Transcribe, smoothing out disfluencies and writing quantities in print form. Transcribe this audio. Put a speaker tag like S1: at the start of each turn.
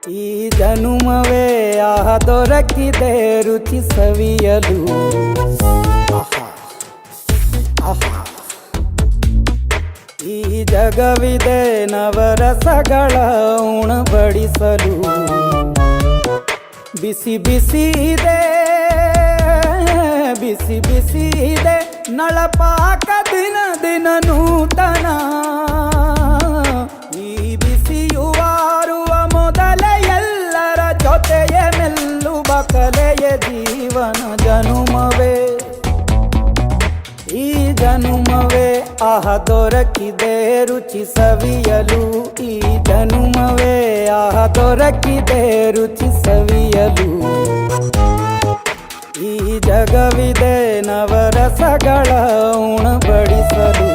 S1: ಈ ಜನುಮವೇ ಆಹ ದೊರಕಿದೆ ರುಚಿ ಸವಿಯಲು. ಆಹಾ ಆಹಾ ಈ ಜಗವಿದೆ ನವರಸಗಳ ಉಣಬಡಿಸಲು. ಬಿಸಿ ಬಿಸಿ ಇದೆ ಬಿಸಿ ಬಿಸಿ ಇದೆ ನಳಪಾಕ ದಿನ ದಿನ ನೂತನ. ಈ ಬಿಸಿಯುವಾರುವ ಮೊದಲೇ ಎಲ್ಲರ ಜೊತೆಯ ಮೆಲ್ಲುವ ಕಲೆಯ ಜೀವನ ಜನುಮವೇ. ಈ ಜನುಮವೇ ಆಹ ದೊರಕಿದೆ ರುಚಿ ಸವಿಯಲು. ಈ ಜನುಮವೇ ಆಹ ದೊರಕಿದೆ ರುಚಿ ಸವಿಯಲು. ಈ ಜಗವಿದೆ ನವರಸಗಳ ಉಣಬಡಿಸಲು.